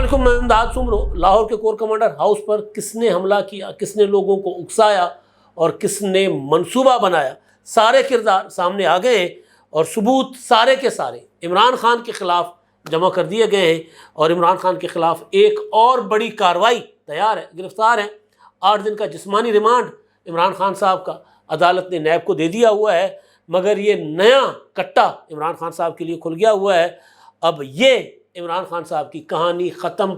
علیکم، میں امداد سمرو۔ لاہور کے کور کمانڈر ہاؤس پر کس نے حملہ کیا، کس نے لوگوں کو اکسایا اور کس نے منصوبہ بنایا، سارے کردار سامنے آ گئے ہیں اور ثبوت سارے کے سارے عمران خان کے خلاف جمع کر دیے گئے ہیں، اور عمران خان کے خلاف ایک اور بڑی کارروائی تیار ہے۔ گرفتار ہیں، 8 دن کا جسمانی ریمانڈ عمران خان صاحب کا عدالت نے نیب کو دے دیا ہوا ہے، مگر یہ نیا کٹا عمران خان صاحب کے لیے کھل گیا ہوا ہے۔ اب یہ عمران خان صاحب کی کہانی ختم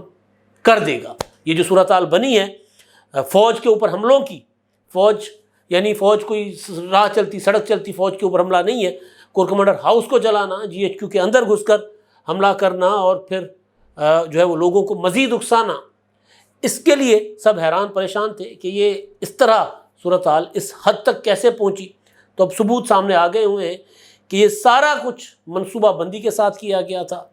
کر دے گا۔ یہ جو صورتحال بنی ہے فوج کے اوپر حملوں کی، فوج یعنی فوج کوئی راہ چلتی سڑک چلتی فوج کے اوپر حملہ نہیں ہے، کور کمانڈر ہاؤس کو جلانا، جی ایچ کیو کے اندر گھس کر حملہ کرنا اور پھر جو ہے وہ لوگوں کو مزید اکسانا، اس کے لیے سب حیران پریشان تھے کہ یہ اس طرح صورتحال اس حد تک کیسے پہنچی۔ تو اب ثبوت سامنے آ گئے ہوئے ہیں کہ یہ سارا کچھ منصوبہ بندی کے ساتھ کیا گیا تھا۔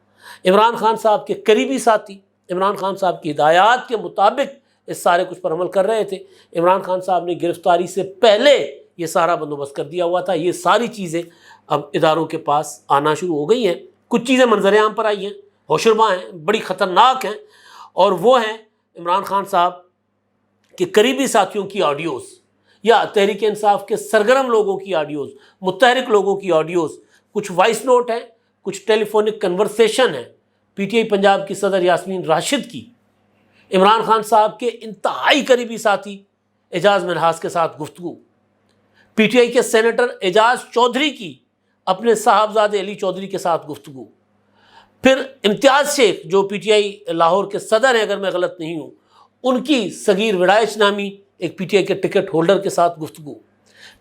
عمران خان صاحب کے قریبی ساتھی عمران خان صاحب کی ہدایات کے مطابق اس سارے کچھ پر عمل کر رہے تھے۔ عمران خان صاحب نے گرفتاری سے پہلے یہ سارا بندوبست کر دیا ہوا تھا۔ یہ ساری چیزیں اب اداروں کے پاس آنا شروع ہو گئی ہیں۔ کچھ چیزیں منظر عام پر آئی ہیں، ہوشربا ہیں، بڑی خطرناک ہیں، اور وہ ہیں عمران خان صاحب کے قریبی ساتھیوں کی آڈیوز یا تحریک انصاف کے سرگرم لوگوں کی آڈیوز، متحرک لوگوں کی آڈیوز، کچھ وائس نوٹ ہیں، کچھ ٹیلی فونک کنورسیشن ہے۔ پی ٹی آئی پنجاب کی صدر یاسمین راشد کی عمران خان صاحب کے انتہائی قریبی ساتھی اعجاز منہاس کے ساتھ گفتگو، پی ٹی آئی کے سینیٹر اعجاز چودھری کی اپنے صاحبزادے علی چودھری کے ساتھ گفتگو، پھر امتیاز شیخ جو پی ٹی آئی لاہور کے صدر ہیں اگر میں غلط نہیں ہوں، ان کی صغیر وڑائچ نامی ایک پی ٹی آئی کے ٹکٹ ہولڈر کے ساتھ گفتگو،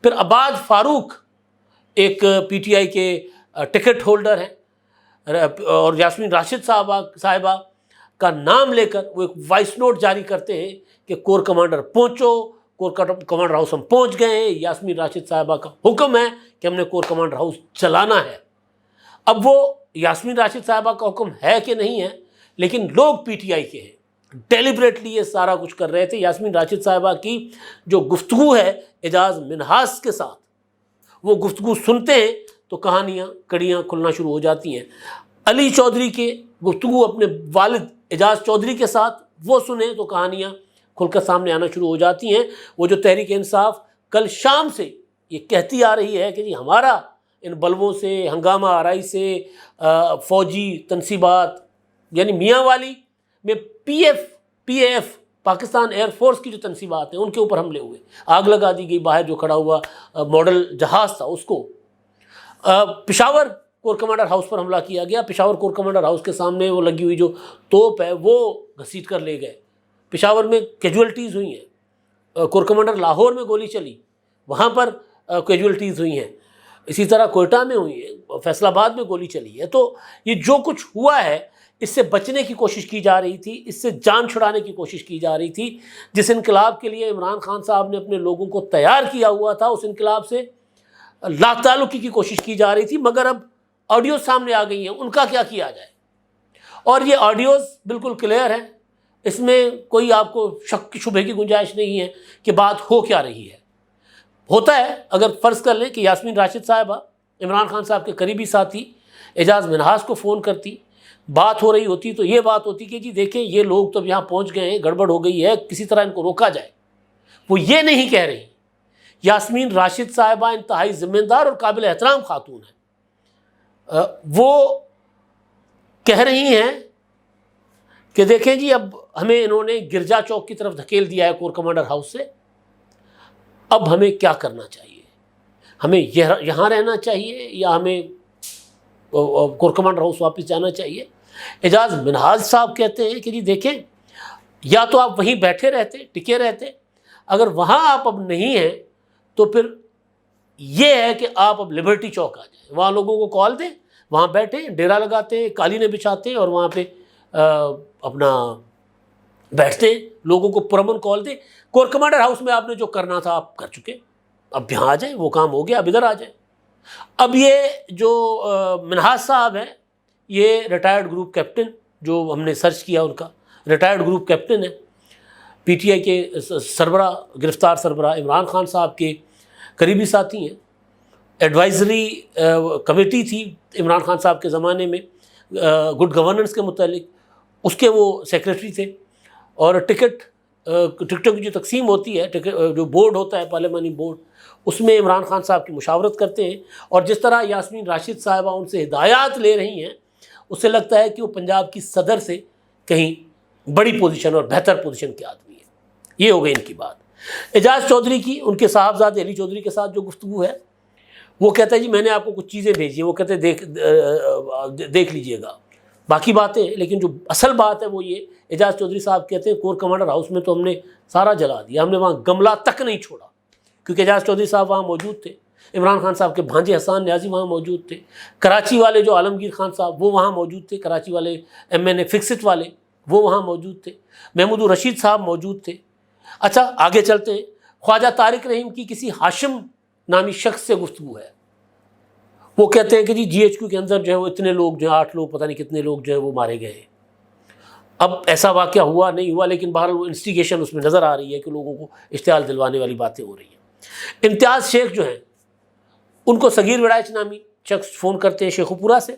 پھر عباد فاروق ایک پی ٹی آئی کے ٹکٹ ہولڈر ہیں، اور یاسمین راشد صاحبہ کا نام لے کر وہ ایک وائس نوٹ جاری کرتے ہیں کہ کور کمانڈر پہنچو، کور کمانڈر ہاؤس ہم پہنچ گئے ہیں، یاسمین راشد صاحبہ کا حکم ہے کہ ہم نے کور کمانڈر ہاؤس چلانا ہے۔ اب وہ یاسمین راشد صاحبہ کا حکم ہے کہ نہیں ہے، لیکن لوگ پی ٹی آئی کے ہیں، ڈیلیبریٹلی یہ سارا کچھ کر رہے تھے۔ یاسمین راشد صاحبہ کی جو گفتگو ہے اعجاز منہاس کے ساتھ، وہ گفتگو سنتے ہیں تو کہانیاں کڑیاں کھلنا شروع ہو جاتی ہیں۔ علی چودھری کے گفتگو اپنے والد اعجاز چودھری کے ساتھ وہ سنیں تو کہانیاں کھل کر سامنے آنا شروع ہو جاتی ہیں۔ وہ جو تحریک انصاف کل شام سے یہ کہتی آ رہی ہے کہ جی ہمارا ان بلووں سے، ہنگامہ آرائی سے، فوجی تنصیبات یعنی میاں والی میں P A F Pakistan air force کی جو تنصیبات ہیں ان کے اوپر حملے ہوئے، آگ لگا دی گئی، باہر جو کھڑا ہوا ماڈل جہاز تھا اس کو، پشاور کور کمانڈر ہاؤس پر حملہ کیا گیا، پشاور کور کمانڈر ہاؤس کے سامنے وہ لگی ہوئی جو توپ ہے وہ گھسیٹ کر لے گئے، پشاور میں کیجولٹیز ہوئی ہیں، کور کمانڈر لاہور میں گولی چلی وہاں پر کیجولٹیز ہوئی ہیں، اسی طرح کوئٹہ میں ہوئی ہے، فیصل آباد میں گولی چلی ہے۔ تو یہ جو کچھ ہوا ہے اس سے بچنے کی کوشش کی جا رہی تھی، اس سے جان چھڑانے کی کوشش کی جا رہی تھی۔ جس انقلاب کے لیے عمران خان صاحب نے اپنے لوگوں کو تیار کیا ہوا تھا اس انقلاب سے لا تعلقی کی کوشش کی جا رہی تھی، مگر اب آڈیوز سامنے آ گئی ہیں، ان کا کیا کیا جائے؟ اور یہ آڈیوز بالکل کلیئر ہیں، اس میں کوئی آپ کو شک شبہ کی گنجائش نہیں ہے کہ بات ہو کیا رہی ہے۔ ہوتا ہے اگر فرض کر لیں کہ یاسمین راشد صاحبہ عمران خان صاحب کے قریبی ساتھی اعجاز منہاس کو فون کرتی، بات ہو رہی ہوتی تو یہ بات ہوتی کہ جی دیکھیں یہ لوگ تو یہاں پہنچ گئے ہیں، گڑبڑ ہو گئی ہے، کسی طرح ان کو روکا جائے۔ وہ یہ نہیں کہہ رہی۔ یاسمین راشد صاحبہ انتہائی ذمہ دار اور قابل احترام خاتون ہیں، وہ کہہ رہی ہیں کہ دیکھیں جی اب ہمیں انہوں نے گرجا چوک کی طرف دھکیل دیا ہے کور کمانڈر ہاؤس سے، اب ہمیں کیا کرنا چاہیے؟ ہمیں یہاں رہنا چاہیے یا ہمیں کور کمانڈر ہاؤس واپس جانا چاہیے؟ اعجاز منہاس صاحب کہتے ہیں کہ جی دیکھیں یا تو آپ وہیں بیٹھے رہتے، ٹکے رہتے، اگر وہاں آپ اب نہیں ہیں تو پھر یہ ہے کہ آپ اب لبرٹی چوک آ جائیں، وہاں لوگوں کو کال دیں، وہاں بیٹھیں، ڈیرا لگاتے ہیں، قالینیں بچھاتے ہیں اور وہاں پہ اپنا بیٹھتے ہیں، لوگوں کو پرامن کال دیں۔ کور کمانڈر ہاؤس میں آپ نے جو کرنا تھا آپ کر چکے، اب یہاں آ جائیں، وہ کام ہو گیا، اب ادھر آ جائیں۔ اب یہ جو منہاس صاحب ہیں یہ ریٹائرڈ گروپ کیپٹن، جو ہم نے سرچ کیا ان کا ریٹائرڈ گروپ کیپٹن ہے، پی ٹی آئی کے سربراہ گرفتار سربراہ عمران خان صاحب کے قریبی ساتھی ہیں۔ ایڈوائزری کمیٹی تھی عمران خان صاحب کے زمانے میں گڈ گورننس کے متعلق، اس کے وہ سیکریٹری تھے، اور ٹکٹوں کی جو تقسیم ہوتی ہے، جو بورڈ ہوتا ہے پارلیمانی بورڈ، اس میں عمران خان صاحب کی مشاورت کرتے ہیں، اور جس طرح یاسمین راشد صاحبہ ان سے ہدایات لے رہی ہیں، اس سے لگتا ہے کہ وہ پنجاب کی صدر سے کہیں بڑی پوزیشن اور بہتر پوزیشن کے آدمی ہے۔ یہ ہو گئی ان کی بات۔ اعجاز چودھری کی ان کے صاحبزادے علی چودھری کے ساتھ جو گفتگو ہے، وہ کہتا ہے جی میں نے آپ کو کچھ چیزیں بھیجی ہیں، وہ کہتے ہیں دیکھ لیجئے گا، باقی باتیں، لیکن جو اصل بات ہے وہ یہ، اعجاز چودھری صاحب کہتے ہیں کور کمانڈر ہاؤس میں تو ہم نے سارا جلا دیا، ہم نے وہاں گملہ تک نہیں چھوڑا، کیونکہ اعجاز چودھری صاحب وہاں موجود تھے، عمران خان صاحب کے بھانجے حسان نیازی وہاں موجود تھے، کراچی والے جو عالمگیر خان صاحب وہ وہاں موجود تھے، کراچی والے MNA فکسٹ والے وہ وہاں موجود تھے، محمود الرشید صاحب موجود تھے۔ اچھا آگے چلتے ہیں، خواجہ طارق رحیم کی کسی ہاشم نامی شخص سے گفتگو ہے، وہ کہتے ہیں کہ جی GHQ کے اندر جو ہے وہ اتنے لوگ جو ہیں 8 لوگ پتہ نہیں کتنے لوگ جو ہیں وہ مارے گئے ہیں۔ اب ایسا واقعہ ہوا نہیں ہوا، لیکن بہرحال وہ انسٹیگیشن اس میں نظر آ رہی ہے کہ لوگوں کو اشتعال دلوانے والی باتیں ہو رہی ہیں۔ امتیاز شیخ جو ہیں ان کو صغیر وڑائچ نامی شخص فون کرتے ہیں شیخو پورہ سے،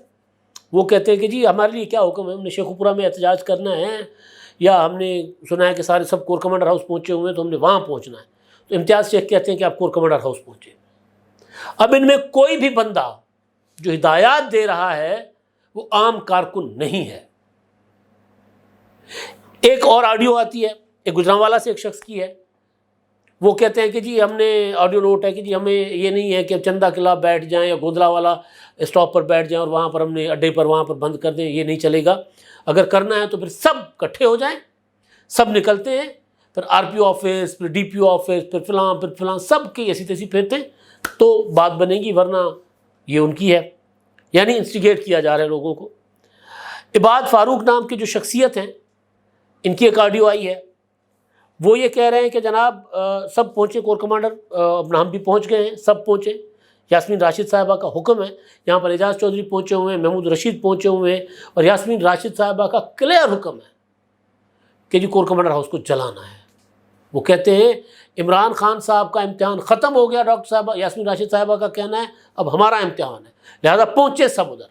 وہ کہتے ہیں کہ جی ہمارے لیے کیا حکم ہے، ہم نے شیخو پورہ میں احتجاج کرنا ہے، یا ہم نے سنا ہے کہ سارے سب کور کمانڈر ہاؤس پہنچے ہوئے ہیں تو ہم نے وہاں پہنچنا ہے۔ تو امتیاز شیخ کہتے ہیں کہ آپ کور کمانڈر ہاؤس پہنچے۔ اب ان میں کوئی بھی بندہ جو ہدایات دے رہا ہے وہ عام کارکن نہیں ہے۔ ایک اور آڈیو آتی ہے، ایک گجرانوالہ سے ایک شخص کی ہے، وہ کہتے ہیں کہ جی ہم نے آڈیو نوٹ ہے کہ جی ہمیں یہ نہیں ہے کہ ہم چندہ قلعہ بیٹھ جائیں یا گودلا والا اسٹاپ پر بیٹھ جائیں اور وہاں پر ہم نے اڈے پر وہاں پر بند کر دیں، یہ نہیں چلے گا، اگر کرنا ہے تو پھر سب اکٹھے ہو جائیں، سب نکلتے ہیں، پھر RPO آفس، پھر DPO آفس، پھر فلاں سب کی ایسی تیسی پھرتے ہیں تو بات بنے گی، ورنہ یہ ان کی ہے۔ یعنی انسٹیگیٹ کیا جا رہا ہے لوگوں کو۔ عباد فاروق نام کی جو شخصیت ہیں، ان کی ایک آڈیو آئی ہے، وہ یہ کہہ رہے ہیں کہ جناب سب پہنچے کور کمانڈر، اپنا ہم بھی پہنچ گئے ہیں، سب پہنچے، یاسمین راشد صاحبہ کا حکم ہے، یہاں پر اعجاز چودھری پہنچے ہوئے ہیں، محمود رشید پہنچے ہوئے ہیں، اور یاسمین راشد صاحبہ کا کلیئر حکم ہے کہ جی کور کمانڈر ہاؤس کو جلانا ہے۔ وہ کہتے ہیں عمران خان صاحب کا امتحان ختم ہو گیا، ڈاکٹر صاحبہ، یاسمین راشد صاحبہ کا کہنا ہے اب ہمارا امتحان ہے، لہذا پہنچے سب ادھر۔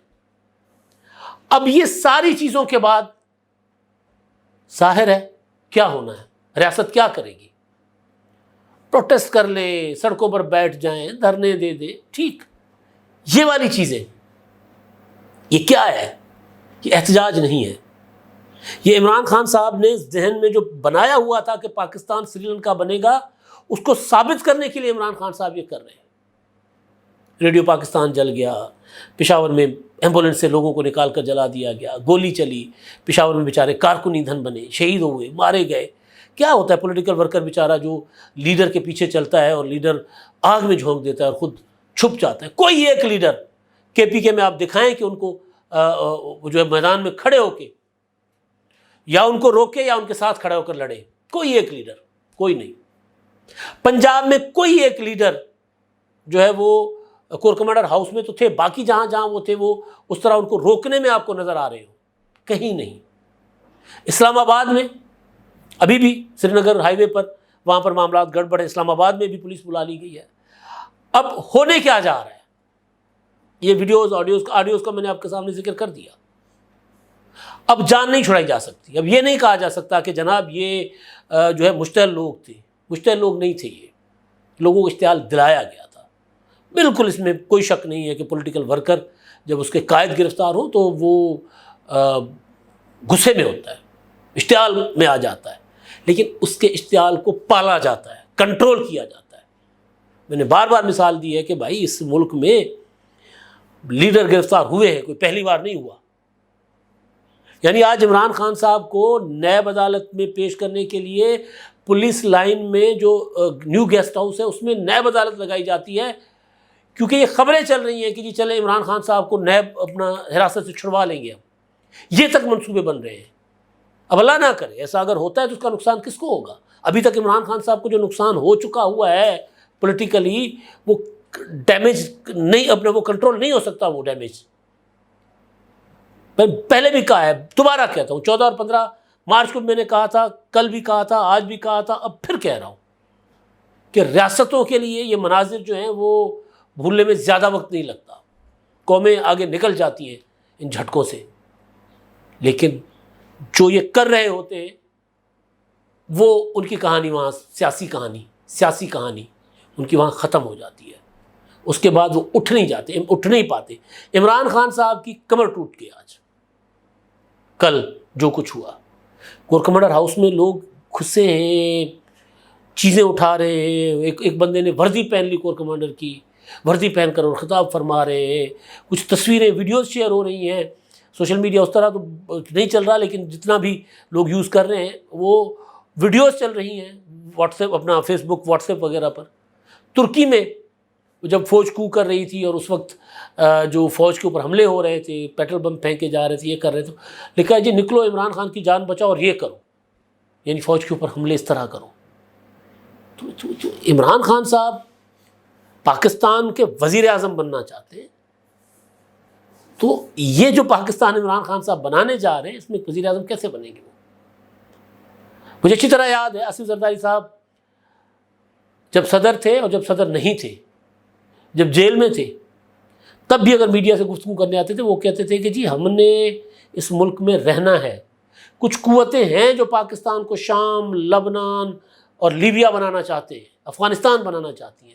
اب یہ ساری چیزوں کے بعد ظاہر ہے کیا ہونا ہے، ریاست کیا کرے گی؟ پروٹیسٹ کر لیں، سڑکوں پر بیٹھ جائیں، دھرنے دے دیں، ٹھیک، یہ والی چیزیں یہ کیا ہے؟ یہ احتجاج نہیں ہے۔ یہ عمران خان صاحب نے ذہن میں جو بنایا ہوا تھا کہ پاکستان سری لنکا بنے گا، اس کو ثابت کرنے کے لیے عمران خان صاحب یہ کر رہے ہیں۔ ریڈیو پاکستان جل گیا، پشاور میں ایمبولینس سے لوگوں کو نکال کر جلا دیا گیا، گولی چلی، پشاور میں بیچارے کارکن ایندھن بنے، شہید ہوئے، مارے گئے۔ کیا ہوتا ہے پولیٹیکل ورکر بیچارہ جو لیڈر کے پیچھے چلتا ہے اور لیڈر آگ میں جھونک دیتا ہے اور خود چھپ جاتا ہے۔ کوئی ایک لیڈر KPK میں آپ دکھائیں کہ ان کو جو ہے میدان میں کھڑے ہو کے یا ان کو روکے یا ان کے ساتھ کھڑے ہو کر لڑے، کوئی ایک لیڈر، کوئی نہیں۔ پنجاب میں کوئی ایک لیڈر جو ہے وہ کور کمانڈر ہاؤس میں تو تھے، باقی جہاں جہاں وہ تھے وہ اس طرح ان کو روکنے میں آپ کو نظر آ رہے ہو، کہیں نہیں۔ اسلام آباد میں ابھی بھی سری نگر ہائی وے پر وہاں پر معاملات گڑبڑ ہے، اسلام آباد میں بھی پولیس بلا لی گئی ہے۔ اب ہونے کیا جا رہا ہے؟ یہ ویڈیوز آڈیوز کا میں نے آپ کے سامنے ذکر کر دیا۔ اب جان نہیں چھڑائی جا سکتی، اب یہ نہیں کہا جا سکتا کہ جناب یہ جو ہے مشتعل لوگ تھے، مشتعل لوگ نہیں تھے، یہ لوگوں کو اشتعال دلایا گیا تھا۔ بالکل اس میں کوئی شک نہیں ہے کہ پولیٹیکل ورکر جب اس کے قائد گرفتار ہوں تو وہ غصے میں ہوتا ہے، اشتعال میں آ جاتا ہے، لیکن اس کے اشتعال کو پالا جاتا ہے، کنٹرول کیا جاتا ہے۔ میں نے بار بار مثال دی ہے کہ بھائی اس ملک میں لیڈر گرفتار ہوئے ہیں، کوئی پہلی بار نہیں ہوا۔ یعنی آج عمران خان صاحب کو نیب عدالت میں پیش کرنے کے لیے پولیس لائن میں جو نیو گیسٹ ہاؤس ہے اس میں نیب عدالت لگائی جاتی ہے، کیونکہ یہ خبریں چل رہی ہیں کہ جی چلے عمران خان صاحب کو نیب اپنا حراست سے چھڑوا لیں گے، یہ تک منصوبے بن رہے ہیں۔ اب اللہ نہ کرے ایسا اگر ہوتا ہے تو اس کا نقصان کس کو ہوگا؟ ابھی تک عمران خان صاحب کو جو نقصان ہو چکا ہوا ہے پولیٹیکلی، وہ ڈیمیج نہیں، اپنے وہ کنٹرول نہیں ہو سکتا وہ ڈیمیج۔ میں پہلے بھی کہا ہے، دوبارہ کہتا ہوں، 14 اور 15 مارچ کو میں نے کہا تھا، کل بھی کہا تھا، آج بھی کہا تھا، اب پھر کہہ رہا ہوں کہ ریاستوں کے لیے یہ مناظر جو ہیں وہ بھولنے میں زیادہ وقت نہیں لگتا، قومیں آگے نکل جاتی ہیں ان جھٹکوں سے، لیکن جو یہ کر رہے ہوتے ہیں وہ ان کی کہانی وہاں سیاسی کہانی ان کی وہاں ختم ہو جاتی ہے. اس کے بعد وہ اٹھ نہیں پاتے. عمران خان صاحب کی کمر ٹوٹ گئی آج کل جو کچھ ہوا. کور کمانڈر ہاؤس میں لوگ گھسے ہیں, چیزیں اٹھا رہے ہیں. ایک بندے نے وردی پہن لی کور کمانڈر کی, وردی پہن کر اور خطاب فرما رہے ہیں. کچھ تصویریں ویڈیوز شیئر ہو رہی ہیں. سوشل میڈیا اس طرح تو نہیں چل رہا, لیکن جتنا بھی لوگ یوز کر رہے ہیں وہ ویڈیوز چل رہی ہیں واٹس ایپ, اپنا فیس بک, واٹس ایپ وغیرہ پر. ترکی میں جب فوج کو کر رہی تھی اور اس وقت جو فوج کے اوپر حملے ہو رہے تھے, پیٹرول بم پھینکے جا رہے تھے, یہ کر رہے تھے, لکھا ہے جی نکلو عمران خان کی جان بچاؤ اور یہ کرو, یعنی فوج کے اوپر حملے اس طرح کرو. تو عمران خان صاحب پاکستان کے وزیر اعظم بننا چاہتے ہیں, تو یہ جو پاکستان عمران خان صاحب بنانے جا رہے ہیں, اس میں وزیر اعظم کیسے بنیں گے؟ مجھے اچھی طرح یاد ہے آصف زرداری صاحب جب صدر تھے اور جب صدر نہیں تھے, جب جیل میں تھے, تب بھی اگر میڈیا سے گفتگو کرنے آتے تھے وہ کہتے تھے کہ جی ہم نے اس ملک میں رہنا ہے. کچھ قوتیں ہیں جو پاکستان کو شام, لبنان اور لیبیا بنانا چاہتے ہیں, افغانستان بنانا چاہتی ہیں,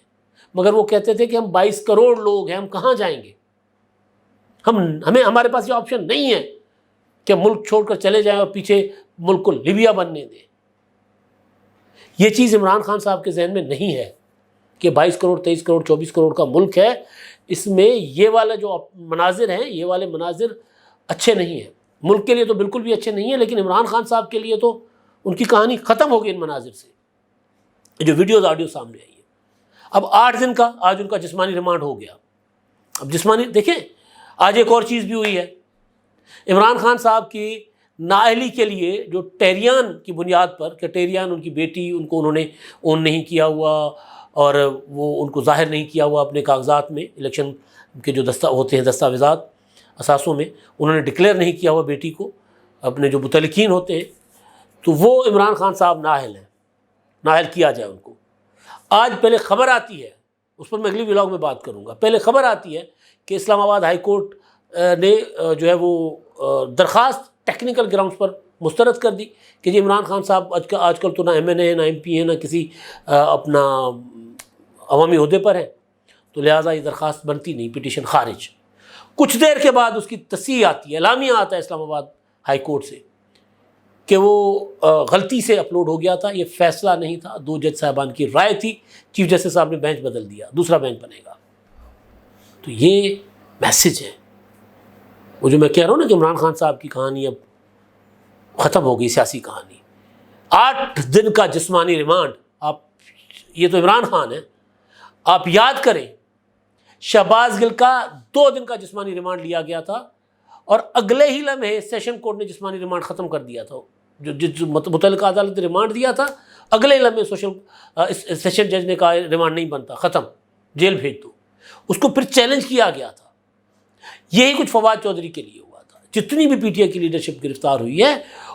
مگر وہ کہتے تھے کہ ہم 22 کروڑ لوگ ہیں, ہم کہاں جائیں گے؟ ہمارے پاس یہ آپشن نہیں ہے کہ ملک چھوڑ کر چلے جائیں اور پیچھے ملک کو لیبیا بننے دیں. یہ چیز عمران خان صاحب کے ذہن میں نہیں ہے کہ 22 کروڑ 23 کروڑ 24 کروڑ کا ملک ہے, اس میں یہ والا جو مناظر ہیں, یہ والے مناظر اچھے نہیں ہیں. ملک کے لیے تو بالکل بھی اچھے نہیں ہیں, لیکن عمران خان صاحب کے لیے تو ان کی کہانی ختم ہو گئی ان مناظر سے. جو ویڈیوز آڈیو سامنے آئی ہے. اب 8 دن کا آج ان کا جسمانی ریمانڈ ہو گیا. اب جسمانی دیکھیں, آج ایک اور چیز بھی ہوئی ہے. عمران خان صاحب کی نااہلی کے لیے جو ٹیریان کی بنیاد پر, کہ ٹیریان ان کی بیٹی, ان کو انہوں نے اون نہیں کیا ہوا اور وہ ان کو ظاہر نہیں کیا ہوا اپنے کاغذات میں, الیکشن کے جو ہوتے ہیں دستاویزات اثاثوں میں, انہوں نے ڈکلیئر نہیں کیا ہوا بیٹی کو, اپنے جو متعلقین ہوتے ہیں, تو وہ عمران خان صاحب نااہل ہیں, نااہل کیا جائے ان کو. آج پہلے خبر آتی ہے, اس پر میں اگلی ولاگ میں بات کروں گا, پہلے خبر آتی ہے کہ اسلام آباد ہائی کورٹ نے جو ہے وہ درخواست ٹیکنیکل گراؤنڈز پر مسترد کر دی کہ جی عمران خان صاحب آج کل تو نہ ایم این اے, نہ ایم پی ہیں, نہ کسی اپنا عوامی عہدے پر ہیں, تو لہٰذا یہ درخواست بنتی نہیں, پٹیشن خارج. کچھ دیر کے بعد اس کی تصحیح آتی ہے, اعلامیہ آتا ہے اسلام آباد ہائی کورٹ سے کہ وہ غلطی سے اپلوڈ ہو گیا تھا, یہ فیصلہ نہیں تھا, 2 جج صاحبان کی رائے تھی, چیف جسٹس صاحب نے بینچ بدل دیا, دوسرا بینچ بنے گا. تو یہ میسج ہے وہ جو میں کہہ رہا ہوں نا کہ عمران خان صاحب کی کہانی اب ختم ہو گئی, سیاسی کہانی. 8 دن کا جسمانی ریمانڈ. آپ, یہ تو عمران خان ہے, آپ یاد کریں شہباز گل کا 2 دن کا جسمانی ریمانڈ لیا گیا تھا اور اگلے ہی لمحے سیشن کورٹ نے جسمانی ریمانڈ ختم کر دیا تھا. جو متعلقہ عدالت نے ریمانڈ دیا تھا, اگلے لمحے سیشن جج نے کہا ریمانڈ نہیں بنتا, ختم, جیل بھیج دو. اس کو پھر چیلنج کیا گیا تھا. یہی کچھ فواد چودھری کے لیے ہوا تھا. جتنی بھی پی ٹی آئی کی لیڈرشپ گرفتار ہوئی ہے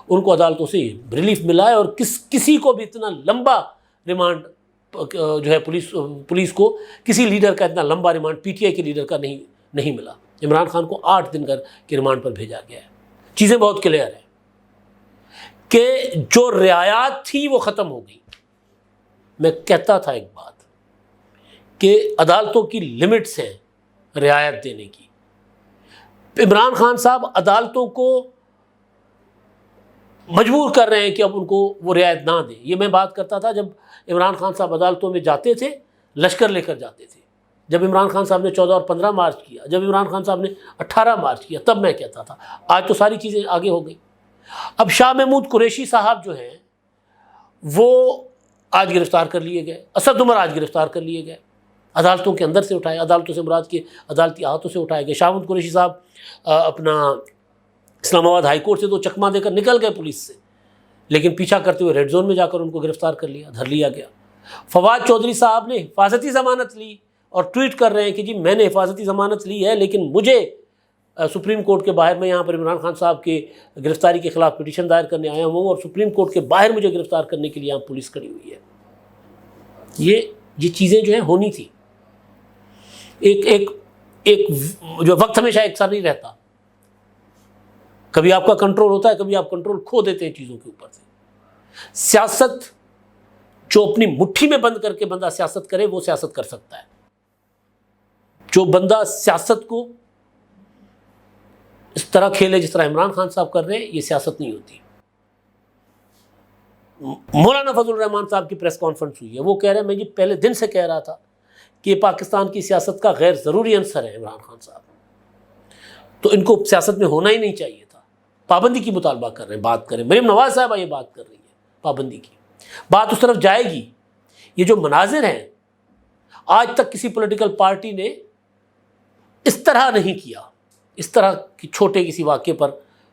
ان کو عدالتوں سے ریلیف ملا ہے, اور کسی کو بھی اتنا لمبا ریمانڈ جو ہے پولیس کو کسی لیڈر کا اتنا لمبا ریمانڈ پی ٹی آئی کے لیڈر کا نہیں ملا. عمران خان کو 8 دن کے ریمانڈ پر بھیجا گیا ہے. چیزیں بہت کلیئر ہیں کہ جو رعایات تھی وہ ختم ہو گئی. میں کہتا تھا ایک بات کہ عدالتوں کی لمٹس ہیں رعایت دینے کی. عمران خان صاحب عدالتوں کو مجبور کر رہے ہیں کہ اب ان کو وہ رعایت نہ دیں. یہ میں بات کرتا تھا جب عمران خان صاحب عدالتوں میں جاتے تھے, لشکر لے کر جاتے تھے. جب عمران خان صاحب نے 14 اور 15 مارچ کیا, جب عمران خان صاحب نے 18 مارچ کیا, تب میں کہتا تھا. آج تو ساری چیزیں آگے ہو گئی. اب شاہ محمود قریشی صاحب جو ہیں وہ آج گرفتار کر لیے گئے, اسد عمر آج گرفتار کر لیے گئے, عدالتوں کے اندر سے اٹھائے, عدالتوں سے مراد کے عدالتی احاطوں سے اٹھائے گئے. شاہ محمود قریشی صاحب اپنا اسلام آباد ہائی کورٹ سے تو چکمہ دے کر نکل گئے پولیس سے, لیکن پیچھا کرتے ہوئے ریڈ زون میں جا کر ان کو گرفتار کر لیا, دھر لیا گیا. فواد چودھری صاحب نے حفاظتی ضمانت لی اور ٹویٹ کر رہے ہیں کہ جی میں نے حفاظتی ضمانت لی ہے, لیکن مجھے سپریم کورٹ کے باہر, میں یہاں پر عمران خان صاحب کے گرفتاری کے خلاف پٹیشن دائر کرنے آیا ہوں, اور سپریم کورٹ کے باہر مجھے گرفتار کرنے کے لیے یہاں پولیس کھڑی ہوئی ہے. یہ چیزیں جو ہیں ہونی تھی. ایک جو وقت ہمیشہ ایک سا نہیں رہتا. کبھی آپ کا کنٹرول ہوتا ہے، کبھی آپ کنٹرول کھو دیتے ہیں چیزوں کے اوپر سے۔ سیاست جو اپنی مٹھی میں بند کر کے بندہ سیاست کرے وہ سیاست کر سکتا ہے، جو بندہ سیاست کو اس طرح کھیلے جس طرح عمران خان صاحب کر رہے ہیں، یہ سیاست نہیں ہوتی۔ مولانا فضل الرحمان صاحب کی پریس کانفرنس ہوئی ہے، وہ کہہ رہے ہیں میں یہ پہلے دن سے کہہ رہا تھا کہ یہ پاکستان کی سیاست کا غیر ضروری عنصر ہے عمران خان صاحب، تو ان کو سیاست میں ہونا ہی نہیں چاہیے تھا۔ پابندی کی مطالبہ کر رہے ہیں، بات کریں، مریم نواز صاحبہ یہ بات کر رہی ہے پابندی کی، بات اس طرف جائے گی۔ یہ جو مناظر ہیں، آج تک کسی پولیٹیکل پارٹی نے اس طرح نہیں کیا، اس طرح کی چھوٹے کسی واقعے پر،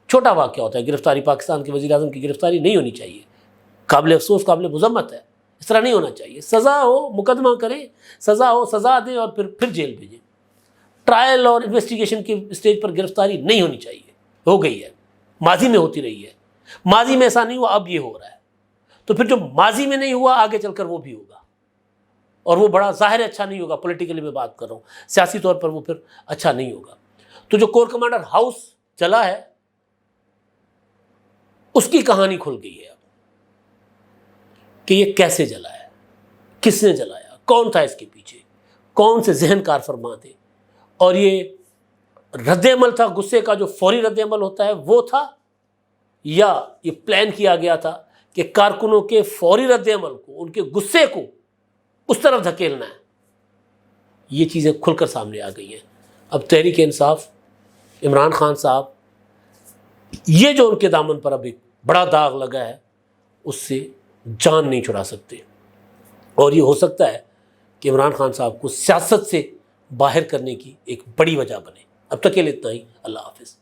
چھوٹا واقعہ ہوتا ہے، گرفتاری پاکستان کے وزیر اعظم کی گرفتاری نہیں ہونی چاہیے، قابل افسوس، قابل مذمت ہے، اس طرح نہیں ہونا چاہیے۔ سزا ہو، مقدمہ کریں، سزا ہو، سزا دیں اور پھر جیل بھیجیں۔ ٹرائل اور انویسٹیگیشن کی اسٹیج پر گرفتاری نہیں ہونی چاہیے، ہو گئی ہے، ماضی میں ہوتی رہی ہے، ماضی میں ایسا نہیں ہوا، اب یہ ہو رہا ہے، تو پھر جو ماضی میں نہیں ہوا آگے چل کر وہ بھی ہوگا، اور وہ بڑا ظاہر اچھا نہیں ہوگا۔ پولیٹیکلی میں بات کر رہا ہوں، سیاسی طور پر وہ پھر اچھا نہیں ہوگا۔ تو جو کور کمانڈر ہاؤس چلا ہے اس کی کہانی کھل گئی ہے اب کہ یہ کیسے جلا ہے، کس نے جلایا، کون تھا اس کے پیچھے، کون سے ذہن کار فرما تھے، اور یہ رد عمل تھا غصے کا جو فوری رد عمل ہوتا ہے وہ تھا، یا یہ پلان کیا گیا تھا کہ کارکنوں کے فوری رد عمل کو، ان کے غصے کو اس طرف دھکیلنا ہے۔ یہ چیزیں کھل کر سامنے آ گئی ہیں۔ اب تحریک انصاف، عمران خان صاحب، یہ جو ان کے دامن پر اب ایک بڑا داغ لگا ہے اس سے جان نہیں چھڑا سکتے، اور یہ ہو سکتا ہے کہ عمران خان صاحب کو سیاست سے باہر کرنے کی ایک بڑی وجہ بنے۔ اب تک کے لیے اتنا ہی، اللہ حافظ۔